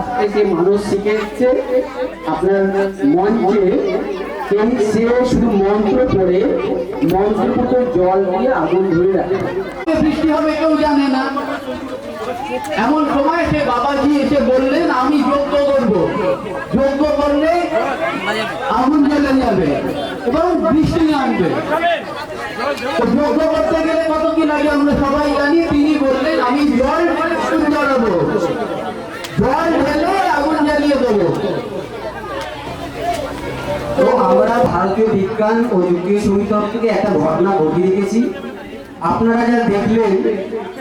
আজকে যে মানুষ শিখেছে আপনার মঞ্চে সে শুধু মন্ত্র পড়ে মন্ত্র মতো জল দিয়ে আগুন ধরে রাখে। বৃষ্টি হবে কেউ জানে না, এমন সময় সে বাবাজি এসে বললেন আমি যজ্ঞ করব, যজ্ঞ করলে আগুন জ্বলে যাবে এবং বৃষ্টি নামবে। যজ্ঞ করতে গেলে কত কি লাগে আমরা সবাই জানি। তিনি বললেন আমি জল জ্বালাবো, জল ঢেলে আগুন জ্বালিয়ে দেবো। তো আমরা ভারতীয় বিজ্ঞান ও যুগীয় সমিতি থেকে একটা ঘটনা ঘটিয়ে রেখেছি। আপনারা যা দেখলেন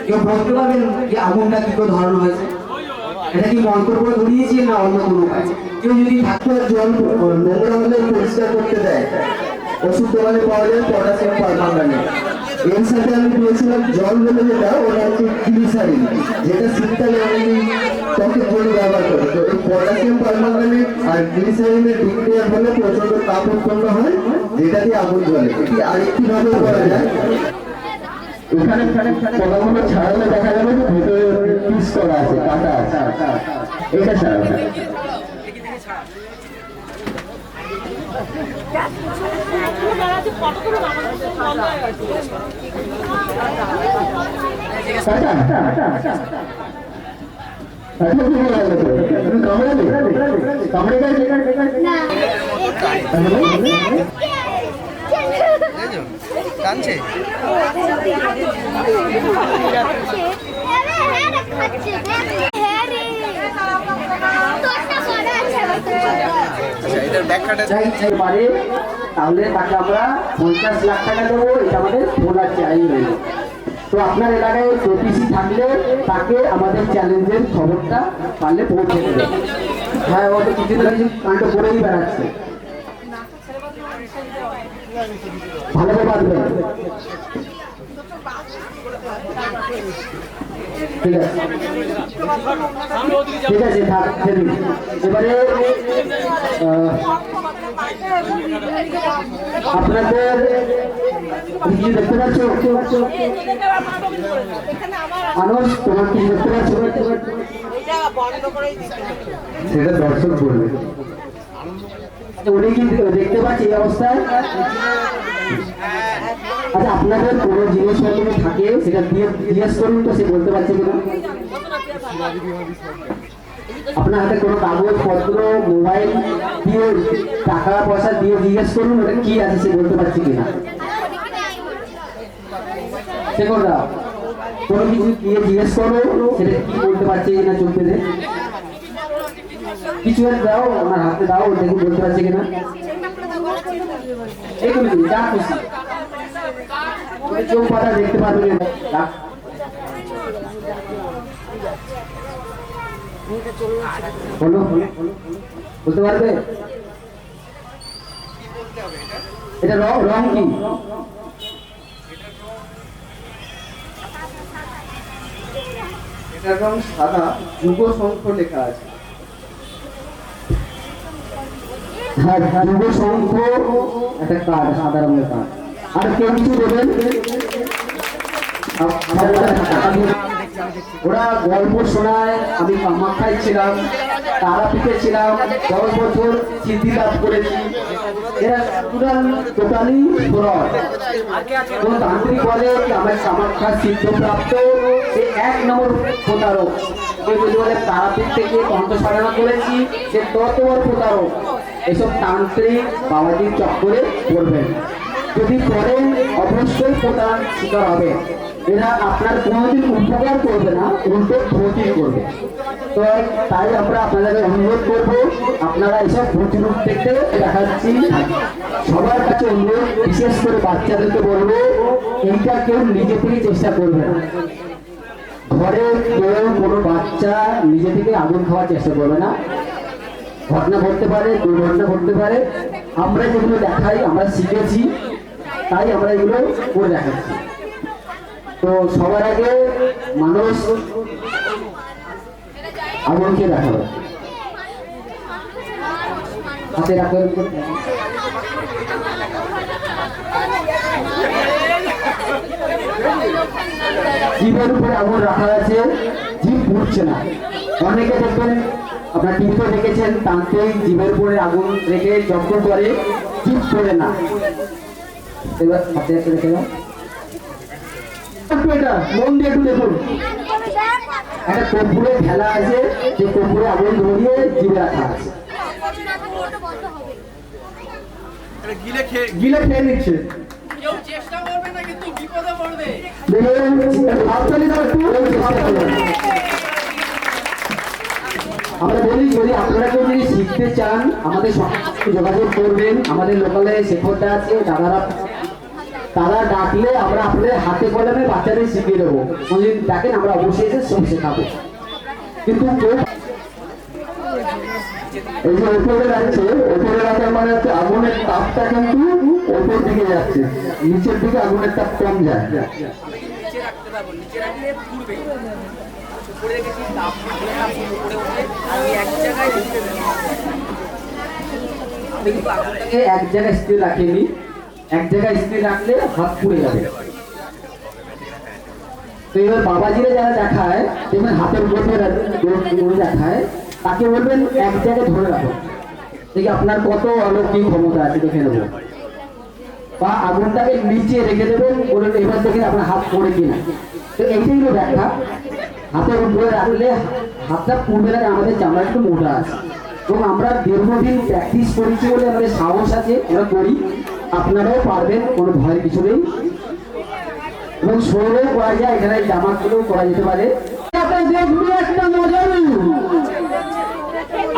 কেউ বলতে পারবেন যে আগুনটা কি করে ধরানো হয়েছে? এটা কি মন্ত্র করে ধরিয়েছি না অন্য কোনো কাজ? কেউ যদি ঠাকুর জল নোংরা হলে পরিষ্কার করতে দেয়, ওষুধ দোকানে পাওয়া যায় পটাশিয়াম পারম্যাঙ্গানেট। এর সাথে আমি পেয়েছিলাম জল বলে যেটা, ওটা হচ্ছে গ্লিসারিন, যেটা শীতকালে অনেকে ত্বকের জন্য ব্যবহার করে। তো এই পটাশিয়াম পারম্যাঙ্গানেট আর গ্লিসারিনের বিক্রিয়ার ফলে প্রচন্ড তাপ উৎপন্ন হয়, যেটা দিয়ে আগুন জ্বলে। এটি আরেকটি ভাবে করা যায়। এখানে পদাগুলো ছাড়ালে দেখা যাবে যে ভেতরে পিস করা আছে, কাটা আছে। এটা ছাড়া কাঁদছে পারে তাহলে তাকে আমরা 50 লাখ টাকা দেবো। এটা আমাদের বলার চ্যালেঞ্জ রইল। তো আপনার এলাকায় জ্যোতিষী থাকলে তাকে আমাদের চ্যালেঞ্জের খবরটা পারলে পৌঁছে দেবে। হ্যাঁ, ও তো কিছু না কিছু কাণ্ড করেই বেড়াচ্ছে, ভালো পারবে। ঠিক আছে, ঠিক আছে, এবারে আপনাদের কি দেখতে পাচ্ছ? মানুষ তোমার কি দেখতে পাচ্ছ? সেটা দর্শক বলবে। উনি কি দেখতে পাচ্ছি এই অবস্থায়? আচ্ছা, আপনাদের কোনো জিনিসপত্র থাকে সেটা দিয়ে জিজ্ঞেস করুন তো, সে বলতে পারছে কিনা। আপনার হাতে কোনো কাগজ পত্র, মোবাইল দিয়ে, টাকা পয়সা দিয়ে জিজ্ঞেস করুন ওটা কি আছে, সে বলতে পারছে কিনা। সে কোনটা কোনো কিছু দিয়ে জিজ্ঞেস করো সেটা কি বলতে পারছে কিনা। চলতে দে, কিছু দাও, আমার হাতে দাও, দেখুন বলতে পারছে কিনা। এগুলো যা খুশি চোখ পাতা দেখতে পারবে না। বলো, বলতে পারবে? এটা রং কি? এটার রং সাদা, যুগ শঙ্খ লেখা আছে। হ্যাঁ, যুগ শঙ্খ একটা কার্ড, সাদা রঙের কার্ড। আর কেউ কিছু দেবেন? ওরা গল্প শোনায়, আমি কামাখ্যায় ছিলাম, তারাপীঠে ছিলাম, 10 বছর সিদ্ধি লাভ করেছি। এরা টোটালি ফ্রড। কোন তান্ত্রিক বলে আমার কামাখ্যা সিদ্ধ প্রাপ্ত, সে 1 নম্বর প্রতারক। কেউ যদি বলে তারাপীঠ থেকে কণ্ঠ সাধনা করেছি, সে তত বড় প্রতারক। এসব তান্ত্রিক বাবাজির চক্করে পড়বেন, যদি করেন অবশ্যই প্রতারণ শিকার হবে। এরা আপনার কোনোদিন উপকার করবে না, উল্টো ক্ষতি করবে। তো তাই আমরা আপনাদের অনুরোধ করবো, আপনারা এসব প্রতিরূপ দেখতে দেখাচ্ছি সবার কাছে অনুরোধ, বিশেষ করে বাচ্চাদেরকে বলবো এইটা কেউ নিজে থেকে চেষ্টা করবে না। ঘরে কেউ কোনো বাচ্চা নিজে থেকে আগুন খাওয়ার চেষ্টা করবে না। ঘটনা ঘটতে পারে, দুর্ঘটনা ঘটতে পারে। আমরা যেগুলো দেখাই, আমরা শিখেছি, তাই আমরা এগুলো করে দেখাচ্ছি। তো সবার আগে মানুষ আগুনকে দেখাবে, হাতে রাখবে। জীবের উপরে আগুন রাখা আছে, জীব পুড়ছে না। অনেকে দেখবেন আপনার টিভিতে দেখেছেন তান্ত্রিক জীবের উপরে আগুন রেখে যজ্ঞ করে, জীব করে না। এবার হাতে হাতে রেখে দাও। এটা মন দিয়ে একটু দেখুন, একটা কর্পূরে ঢেলা আছে, যে কর্পূরে আগুন ধরিয়ে জীবে রাখা আছে, গিলে খেয়ে নিচ্ছে। কেউ চেষ্টা করবে না, কিন্তু বিপদে পড়বে। আমরা বলি যদি আপনারা কেউ যদি শিখতে চান আমাদের সঙ্গে যোগাযোগ করবেন। আমাদের লোকালে শেখরটা আছে, দাদারা, তারা ডাকলে আমরা আপনাদের হাতে কলমে বাচ্চাদের শিখিয়ে দেবো। যদি ডাকেন আমরা অবশ্যই এসে সব শেখাবো। কিন্তু কেউ এই যে উপরে যাচ্ছে, উপরে রাখার মানে হচ্ছে আগুনের তাপটা কিন্তু উপর দিকে যাচ্ছে, নিচের দিকে আগুনের তাপ কম যায়। নিচে রাখতে পারবো, নিচে রাখলে পুড়বে। উপরে রেখেছি, তাপ উপরে উঠে আমি এক জায়গায় ঢুকে দেবো। আমি কিন্তু আগুনটাকে এক জায়গায় স্থির রাখিনি, এক জায়গায় স্থির রাখলে হাত পুড়ে যাবে। তো এবার বাবাজিরা যারা দেখায়, দেখবেন হাতের উপর দেখায়, তাকে বলবেন এক জায়গায় ধরে রাখো, দেখি আপনার কত অলৌকিক ক্ষমতা আছে দেখে নেবো। বা আগুনটাকে নিচে রেখে দেবেন, বলুন এবার দেখে আপনার হাত পড়ে কিনা। তো এইটাই হলো ব্যাখ্যা। হাতের উপরে রাখলে হাতটা পুড়বে না, আমাদের চামড়া একটু মোটা আছে এবং আমরা দীর্ঘদিন প্র্যাকটিস করেছি বলে আমাদের সাহস আছে, আমরা করি। আপনারাও পারবেন, কোনো ভয়ের কিছু নেই। এবং শরীরেও করা যায়, এখানে জামাগুলোও করা যেতে পারে। দেখবি একটা মজার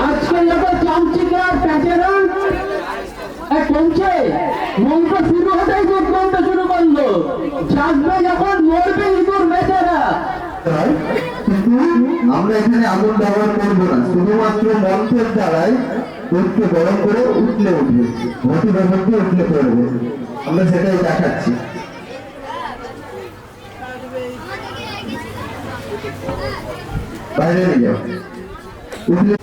আজকে যত চামচিকা প্যাচেরা কমছে, মন্ত্র শুরু হতেই দুর্গন্ধ শুরু করলো, জাগবে যখন মরবে ইঁদুর বেচারা। আমরা এখানে আগুন ব্যবহার করবো না, শুধুমাত্র মন্ত্রের দ্বারাই দুধকে গরম করে উঠলে উঠবে, ঘটি ব্যবহার দিয়ে উঠলে পড়বে। আমরা সেটাই দেখাচ্ছি। বাইরে নিয়ে যাও, উঠলে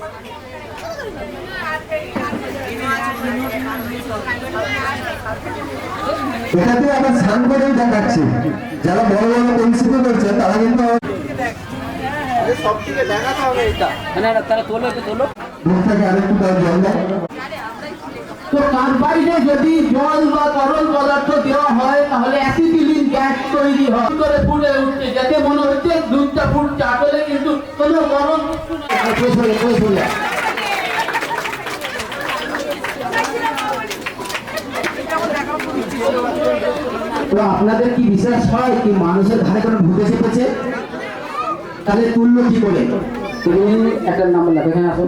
এটাতে আবার স্নান করেই দেখাচ্ছি। যারা বড় বড় পরিস্থিতি করছে তারা কিন্তু মুখ থেকে আরেকটু তার জল দেয়। তো কার্বাইডে যদি জল বা তরল পদার্থ দেওয়া হয় তাহলে অ্যাসিটিলিন গ্যাস তৈরি হয়, করে পুড়ে উঠছে, যাতে মনে হচ্ছে দুধটা ফুটছে, আসলে কিন্তু কোনো গরম কিছু না। তো আপনাদের কি বিশ্বাস হয় কি মানুষের ধারে কোনো ভূতে চেপেছে? তাহলে তুললো কি করে? তুমি একটা নাম্বার লেখো, এখানে আসো।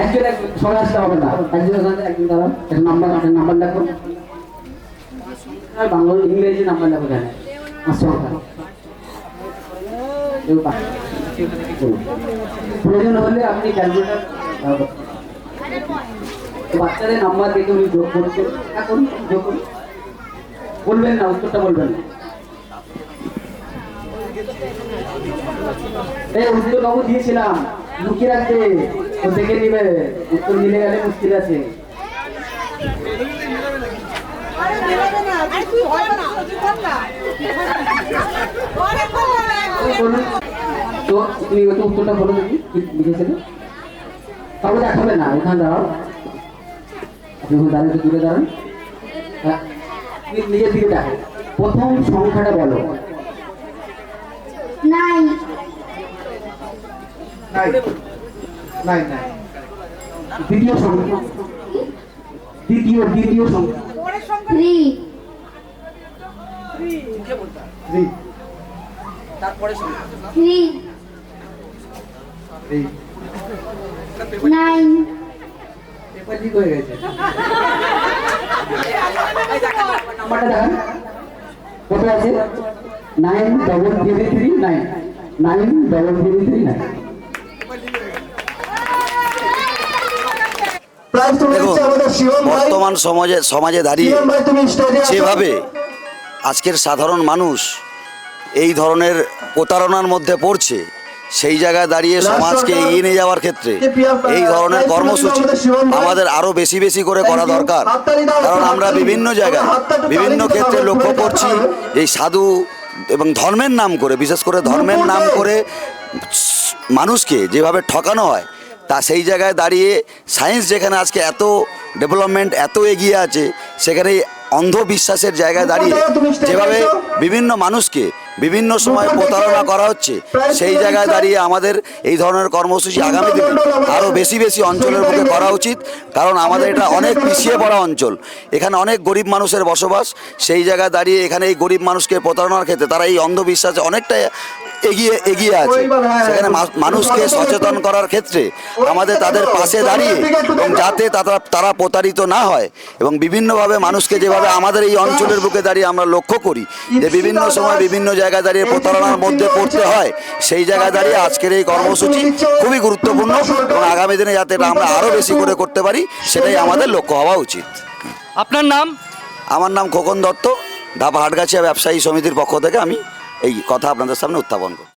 একজন সবাই আসতে হবে না, একজন দাঁড়ান, একটা নাম্বার লেখো, বাংলা ইংরেজি নাম্বার লেখো এখানে। প্রয়োজন হলে আপনি ক্যালকুলেটার, বাচ্চাদের নাম্বার দেখে উনি যোগ করছে, এখন যোগ করুন। বলবেন না, উত্তরটা বলবেন না। এই উত্তর বাবু দিয়েছিলাম, লুকিয়ে রাখতে, ও দেখে নিবে, উত্তর মিলে গেলে মুশকিল আছে। তো তুমি উত্তরটা বলো দেখি, কি লিখেছিলেন? কাউকে দেখাবে না, ওখানে দাঁড়াও, আপনি ওখানে দাঁড়ান, একটু দূরে দাঁড়ান। নিজের দিকে দেখো, প্রথম সংখ্যাটা বলো। দ্বিতীয় সংখ্যা, দ্বিতীয় সংখ্যা, তারপরে শুনুন। পেপার লিক হয়ে গেছে। নাম্বারটা দেখান, কোথায় আছে? 93339, 93339। বর্তমান সমাজে দাঁড়িয়ে যেভাবে আজকের সাধারণ মানুষ এই ধরনের প্রতারণার মধ্যে পড়ছে, সেই জায়গায় দাঁড়িয়ে সমাজকে এগিয়ে নিয়ে যাওয়ার ক্ষেত্রে এই ধরনের কর্মসূচি আমাদের আরো বেশি বেশি করে করা দরকার। কারণ আমরা বিভিন্ন জায়গায় বিভিন্ন ক্ষেত্রে লক্ষ্য করছি এই সাধু এবং ধর্মের নাম করে, বিশেষ করে ধর্মের নাম করে মানুষকে যেভাবে ঠকানো হয়, তা সেই জায়গায় দাঁড়িয়ে সায়েন্স যেখানে আজকে এত ডেভেলপমেন্ট এত এগিয়ে আছে, সেখানে এই অন্ধবিশ্বাসের জায়গায় দাঁড়িয়ে যেভাবে বিভিন্ন মানুষকে বিভিন্ন সময় প্রতারণা করা হচ্ছে, সেই জায়গায় দাঁড়িয়ে আমাদের এই ধরনের কর্মসূচি আগামী দিনে আরও বেশি বেশি অঞ্চলের বুকে করা উচিত। কারণ আমাদের এটা অনেক পিছিয়ে পড়া অঞ্চল, এখানে অনেক গরিব মানুষের বসবাস। সেই জায়গায় দাঁড়িয়ে এখানে এই গরিব মানুষকে প্রতারণার ক্ষেত্রে তারা এই অন্ধবিশ্বাসে অনেকটা এগিয়ে আছে। সেখানে মানুষকে সচেতন করার ক্ষেত্রে আমাদের তাদের পাশে দাঁড়িয়ে এবং যাতে তারা প্রতারিত না হয়, এবং বিভিন্নভাবে মানুষকে যেভাবে আমাদের এই অঞ্চলের বুকে দাঁড়িয়ে আমরা লক্ষ্য করি যে বিভিন্ন সময় বিভিন্ন জায়গায় দাঁড়িয়ে প্রতারণার মধ্যে পড়তে হয়, সেই জায়গায় দাঁড়িয়ে আজকের এই কর্মসূচি খুবই গুরুত্বপূর্ণ এবং আগামী দিনে যাতে এটা আমরা আরও বেশি করে করতে পারি, সেটাই আমাদের লক্ষ্য হওয়া উচিত। আপনার নাম? আমার নাম খোকন দত্ত, ঢাপা হাটগাছিয়া ব্যবসায়ী সমিতির পক্ষ থেকে আমি এই কথা আপনাদের সামনে উত্থাপন করি।